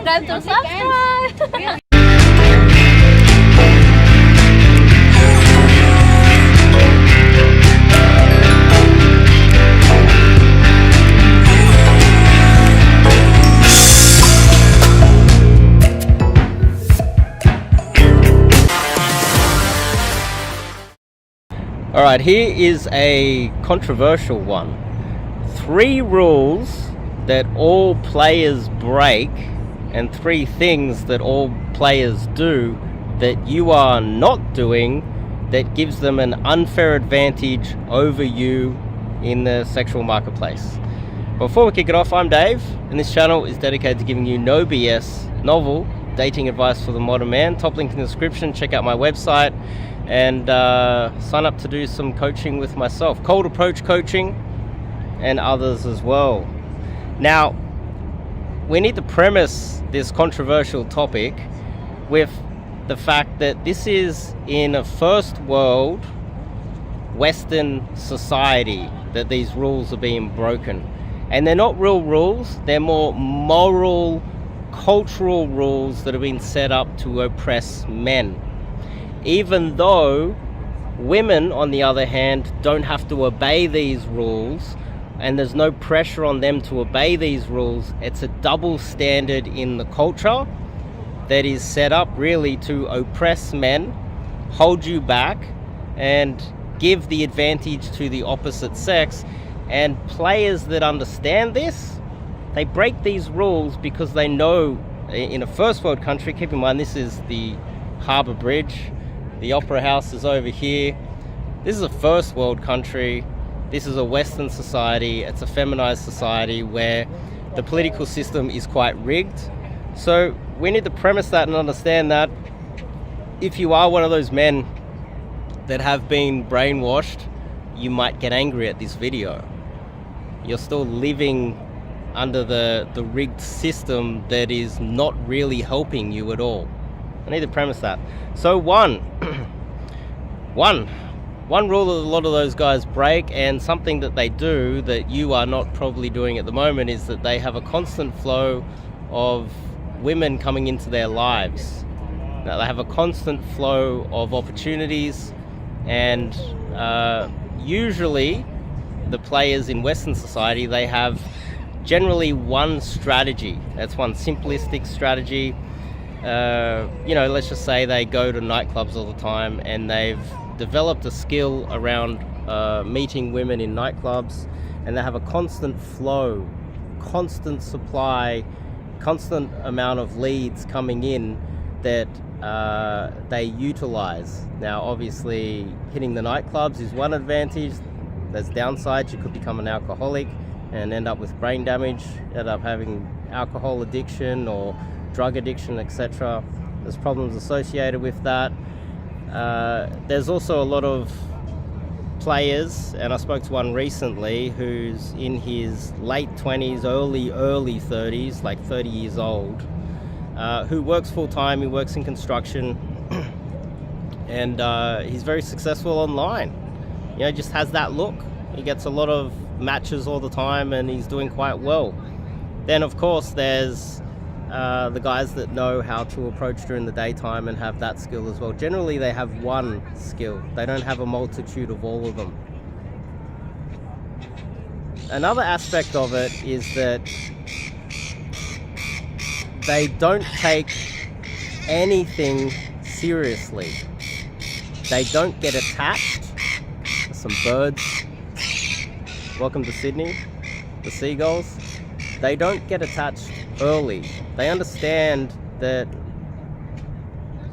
forget to subscribe. Alright, here is a controversial one. 3 rules that all players break and 3 things that all players do that you are not doing that gives them an unfair advantage over you in the sexual marketplace. Before we kick it off, I'm Dave, and this channel is dedicated to giving you no BS, novel dating advice for the modern man. Top link in the description. Check out my website and sign up to do some coaching with myself, cold approach coaching, and others as well. Now, we need to premise this controversial topic with the fact that this is in a first world Western society that these rules are being broken. And they're not real rules, they're more moral, cultural rules that have been set up to oppress men. Even though women, on the other hand, don't have to obey these rules, and there's no pressure on them to obey these rules, it's a double standard in the culture that is set up really to oppress men, hold you back, and give the advantage to the opposite sex. And players that understand this, they break these rules because they know in a first world country, keep in mind this is the Harbour Bridge, the Opera House is over here. This is a first world country. This is a Western society. It's a feminized society where the political system is quite rigged. So we need to premise that and understand that if you are one of those men that have been brainwashed, you might get angry at this video. You're still living under the rigged system that is not really helping you at all. I need to premise that. So one rule that a lot of those guys break, and something that they do that you are not probably doing at the moment, is that they have a constant flow of women coming into their lives. Now, they have a constant flow of opportunities, and usually the players in Western society, they have generally one strategy. That's one simplistic strategy. Let's just say they go to nightclubs all the time and they've developed a skill around meeting women in nightclubs, and they have a constant flow, constant supply, constant amount of leads coming in that they utilize. Now, obviously, hitting the nightclubs is one advantage. There's downsides. You could become an alcoholic and end up with brain damage, end up having alcohol addiction or drug addiction, etc. There's problems associated with that. There's also a lot of players, and I spoke to one recently who's in his late 20s, early 30s, like 30 years old, who works full-time. He works in construction, and he's very successful online. Just has that look. He gets a lot of matches all the time, and he's doing quite well. Then, of course, there's the guys that know how to approach during the daytime and have that skill as well. Generally, they have one skill. They don't have a multitude of all of them. Another aspect of it is that they don't take anything seriously. They don't get attached. There's some birds. Welcome to Sydney, the seagulls. They don't get attached early. They understand that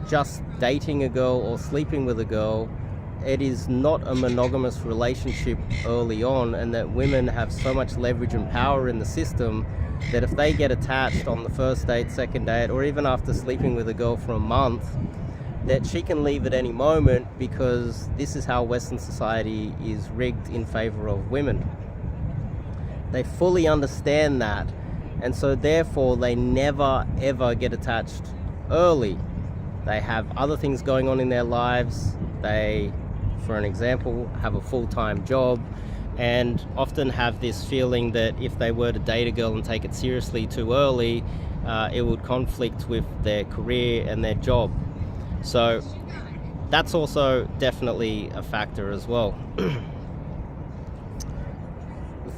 just dating a girl or sleeping with a girl, it is not a monogamous relationship early on, and that women have so much leverage and power in the system that if they get attached on the first date, second date, or even after sleeping with a girl for a month, that she can leave at any moment, because this is how Western society is rigged in favor of women. They fully understand that, and so therefore they never ever get attached early. They have other things going on in their lives. They, for an example, have a full-time job, and often have this feeling that if they were to date a girl and take it seriously too early, it would conflict with their career and their job. So that's also definitely a factor as well. The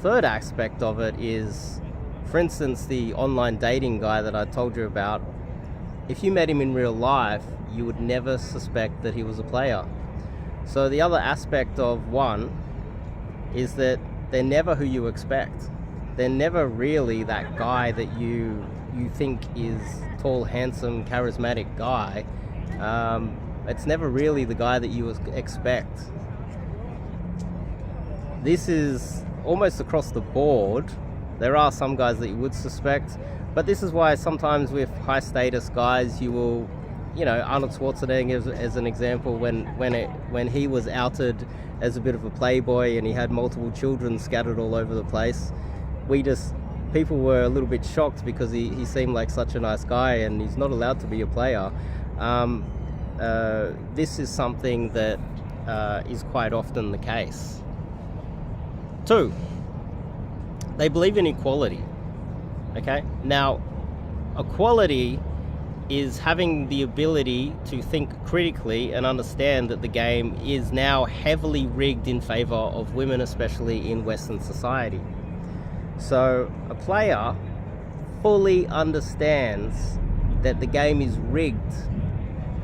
third aspect of it is, for instance, the online dating guy that I told you about. If you met him in real life, you would never suspect that he was a player. So the other aspect of one is that they're never who you expect. They're never really that guy that you think is tall, handsome, charismatic guy. It's never really the guy that you expect. This is almost across the board. There are some guys that you would suspect, but this is why sometimes with high status guys, you will, Arnold Schwarzenegger as an example, when he was outed as a bit of a playboy and he had multiple children scattered all over the place, people were a little bit shocked because he seemed like such a nice guy, and he's not allowed to be a player. This is something that is quite often the case. 2, they believe in equality. Okay, now equality is having the ability to think critically and understand that the game is now heavily rigged in favor of women, especially in Western society. So a player fully understands that the game is rigged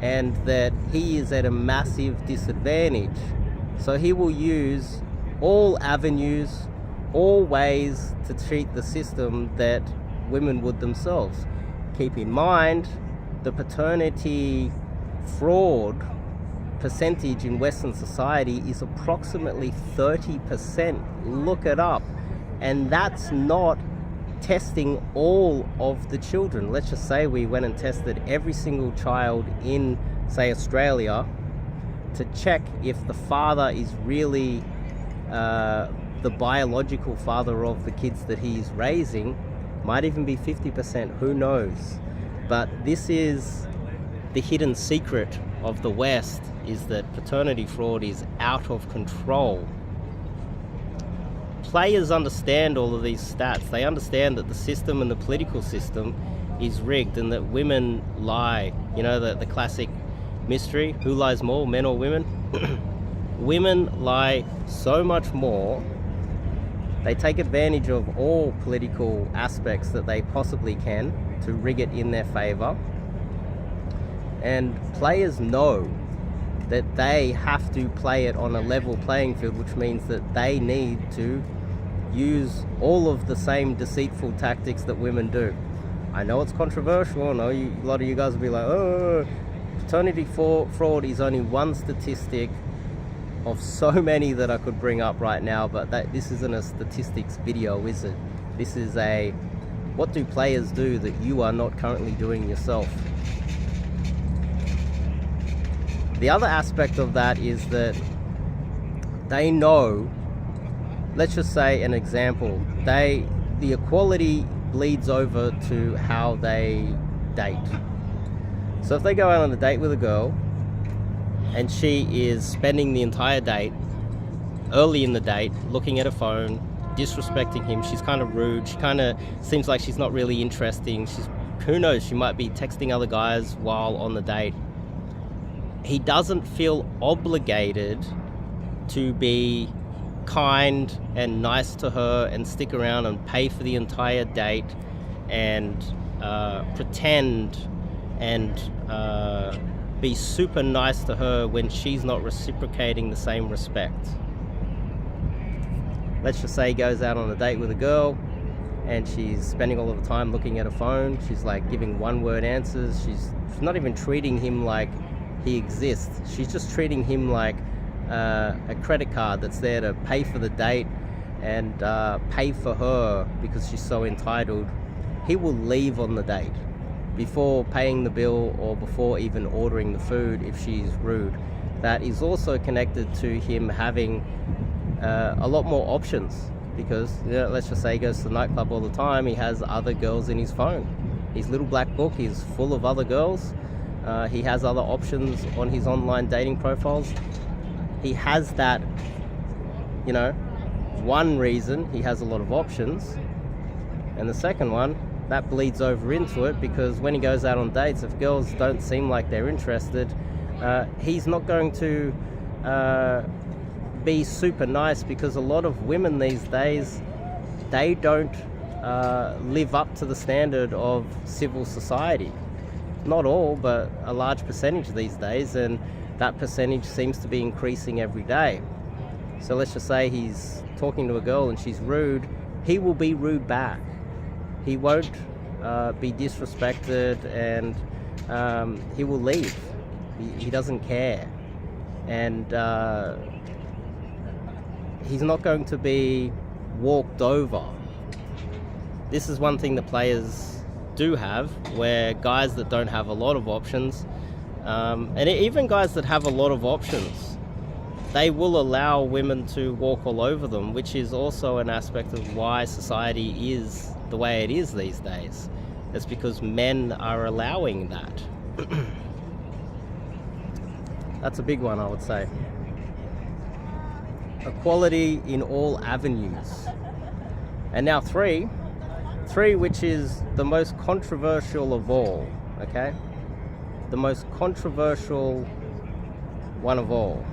and that he is at a massive disadvantage. So he will use all avenues, all ways to cheat the system that women would themselves. Keep in mind, the paternity fraud percentage in Western society is approximately 30%. Look it up. And that's not testing all of the children. Let's just say we went and tested every single child in, say, Australia to check if the father is really the biological father of the kids that he's raising. Might even be 50%, who knows? But this is the hidden secret of the West, is that paternity fraud is out of control. Players understand all of these stats. They understand that the system and the political system is rigged and that women lie. The classic mystery, who lies more, men or women? Women lie so much more. They take advantage of all political aspects that they possibly can to rig it in their favor. And players know that they have to play it on a level playing field, which means that they need to use all of the same deceitful tactics that women do. I know it's controversial. I know a lot of you guys will be like, oh, paternity fraud is only one statistic of so many that I could bring up right now, but this isn't a statistics video, is it? This is a, what do players do that you are not currently doing yourself? The other aspect of that is that they know, let's just say an example, the equality bleeds over to how they date. So if they go out on a date with a girl and she is spending the entire date, early in the date, looking at her phone, disrespecting him, she's kind of rude, she kind of seems like she's not really interesting, who knows, she might be texting other guys while on the date. He doesn't feel obligated to be kind and nice to her and stick around and pay for the entire date and pretend and be super nice to her when she's not reciprocating the same respect. Let's just say he goes out on a date with a girl and she's spending all of the time looking at her phone. She's like giving one-word answers. She's not even treating him like he exists. She's just treating him like a credit card that's there to pay for the date and pay for her because she's so entitled. He will leave on the date before paying the bill or before even ordering the food if she's rude. That is also connected to him having a lot more options because let's just say he goes to the nightclub all the time. He has other girls in his phone. His little black book is full of other girls. He has other options on his online dating profiles. He has that, one reason he has a lot of options, and the second one, that bleeds over into it, because when he goes out on dates, if girls don't seem like they're interested, he's not going to be super nice, because a lot of women these days, they don't live up to the standard of civil society. Not all, but a large percentage these days, and that percentage seems to be increasing every day. So let's just say he's talking to a girl and she's rude, he will be rude back. He won't be disrespected, and he will leave. He doesn't care. And he's not going to be walked over. This is one thing that players do have, where guys that don't have a lot of options, and even guys that have a lot of options, they will allow women to walk all over them, which is also an aspect of why society is the way it is these days. It's because men are allowing that. That's a big one, I would say. Equality in all avenues. And now three, which is the most controversial of all, okay? The most controversial one of all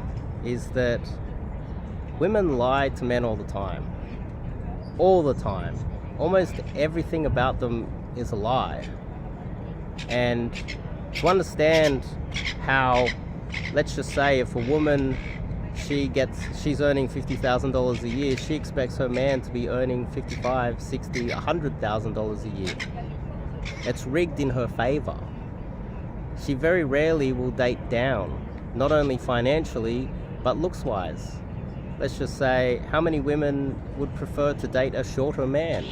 is that women lie to men all the time. All the time. Almost everything about them is a lie. And to understand how, let's just say if a woman, she's earning $50,000 a year, she expects her man to be earning $55,000, $60,000, $100,000 a year. It's rigged in her favor. She very rarely will date down, not only financially, but looks-wise. Let's just say, how many women would prefer to date a shorter man?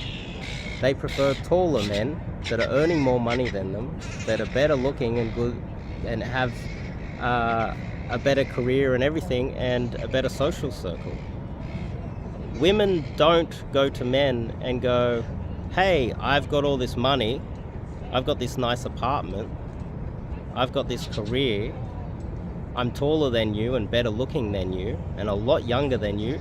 They prefer taller men that are earning more money than them, that are better looking and good, and have a better career and everything, and a better social circle. Women don't go to men and go, hey, I've got all this money, I've got this nice apartment, I've got this career, I'm taller than you and better looking than you and a lot younger than you,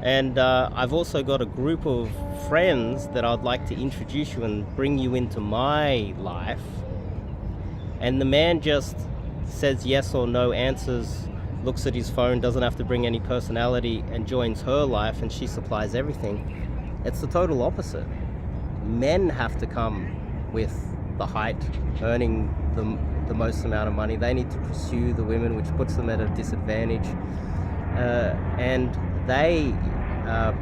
and I've also got a group of friends that I'd like to introduce you and bring you into my life. And the man just says yes or no, answers, looks at his phone, doesn't have to bring any personality, and joins her life, and she supplies everything. It's the total opposite. Men have to come with the height, earning the most amount of money. They need to pursue the women, which puts them at a disadvantage. And they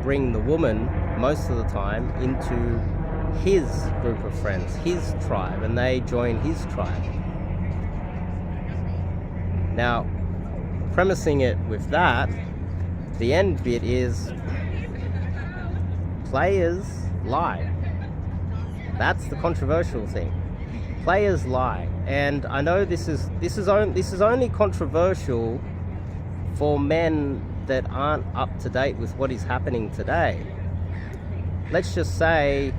bring the woman most of the time into his group of friends, his tribe, and they join his tribe. Now, premising it with that, the end bit is players lie. That's the controversial thing. Players lie, and I know this is only controversial for men that aren't up to date with what is happening today. Let's just say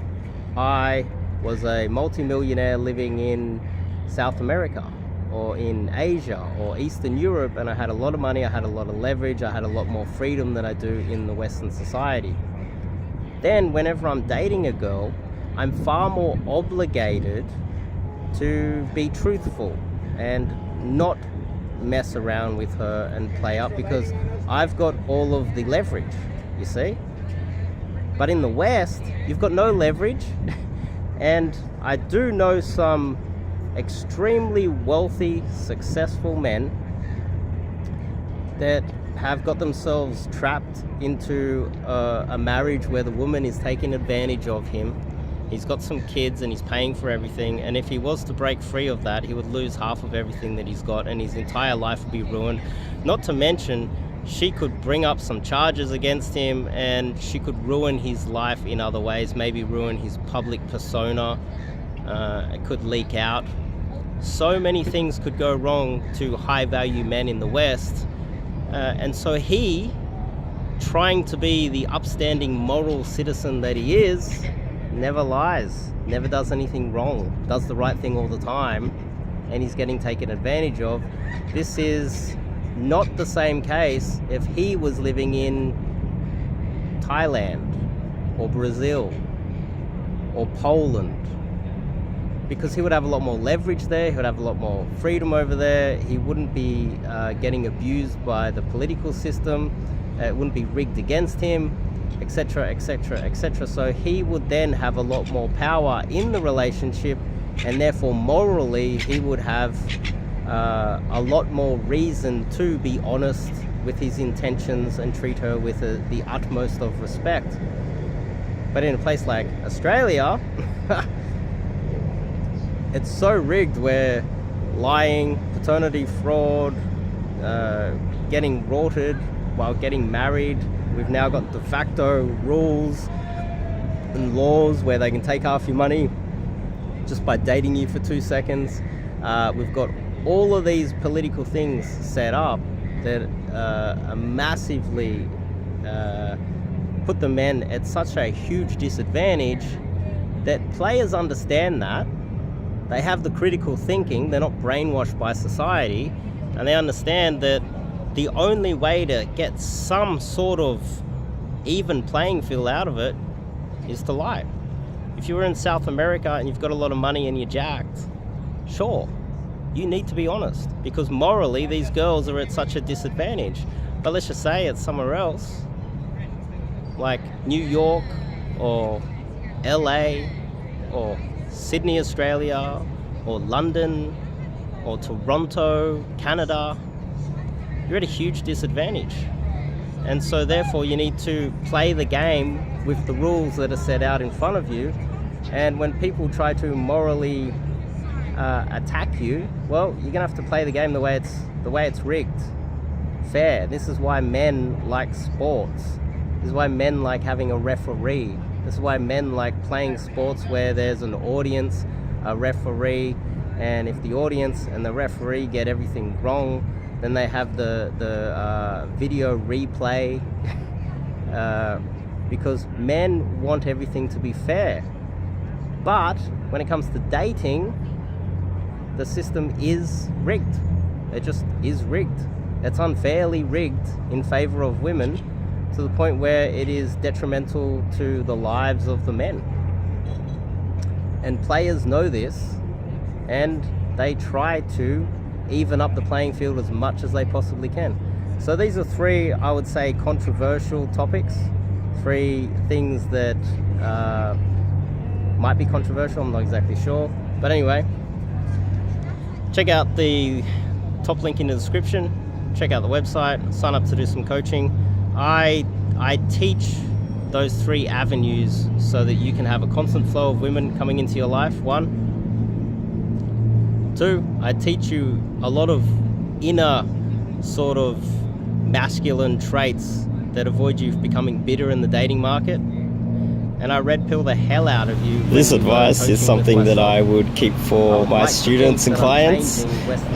I was a multimillionaire living in South America or in Asia or Eastern Europe, and I had a lot of money, I had a lot of leverage, I had a lot more freedom than I do in the Western society. Then whenever I'm dating a girl, I'm far more obligated to be truthful and not mess around with her and play up, because I've got all of the leverage, you see. But in the West, you've got no leverage. And I do know some extremely wealthy, successful men that have got themselves trapped into a marriage where the woman is taking advantage of him. He's got some kids and he's paying for everything, and if he was to break free of that, he would lose half of everything that he's got, and his entire life would be ruined. Not to mention, she could bring up some charges against him, and she could ruin his life in other ways, maybe ruin his public persona. It could leak out. So many things could go wrong to high-value men in the West, and so he, trying to be the upstanding moral citizen that he is, never lies, never does anything wrong, does the right thing all the time, and he's getting taken advantage of. This is not the same case if he was living in Thailand or Brazil or Poland, because he would have a lot more leverage there, he would have a lot more freedom over there, he wouldn't be getting abused by the political system, it wouldn't be rigged against him, etc, etc, etc. So he would then have a lot more power in the relationship, and therefore morally he would have a lot more reason to be honest with his intentions and treat her with the utmost of respect. But in a place like Australia, it's so rigged where lying, paternity fraud, getting rorted while getting married. We've now got de facto rules and laws where they can take half your money just by dating you for 2 seconds. We've got all of these political things set up that are massively put the men at such a huge disadvantage that players understand that. They have the critical thinking, they're not brainwashed by society, and they understand that the only way to get some sort of even playing field out of it is to lie. If you were in South America and you've got a lot of money and you're jacked, sure, you need to be honest, because morally these girls are at such a disadvantage. But let's just say it's somewhere else, like New York or LA or Sydney, Australia, or London or Toronto, Canada, you're at a huge disadvantage. And so therefore you need to play the game with the rules that are set out in front of you. And when people try to morally attack you, well, you're gonna have to play the game the way it's rigged, fair. This is why men like sports. This is why men like having a referee. This is why men like playing sports where there's an audience, a referee, and if the audience and the referee get everything wrong, then they have the video replay, because men want everything to be fair. But when it comes to dating, the system is rigged. It just is rigged. It's unfairly rigged in favor of women, to the point where it is detrimental to the lives of the men. And players know this, and they try to even up the playing field as much as they possibly can. So these are three, I would say, controversial topics. Three things that might be controversial, I'm not exactly sure. But anyway, check out the top link in the description. Check out the website, sign up to do some coaching. I teach those three avenues so that you can have a constant flow of women coming into your life, 1. 2, I teach you a lot of inner sort of masculine traits that avoid you becoming bitter in the dating market. And I red pill the hell out of you. This advice is something that I would keep for my students and clients,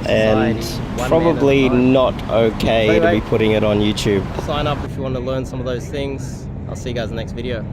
and probably not okay to be putting it on YouTube. Sign up if you want to learn some of those things. I'll see you guys in the next video.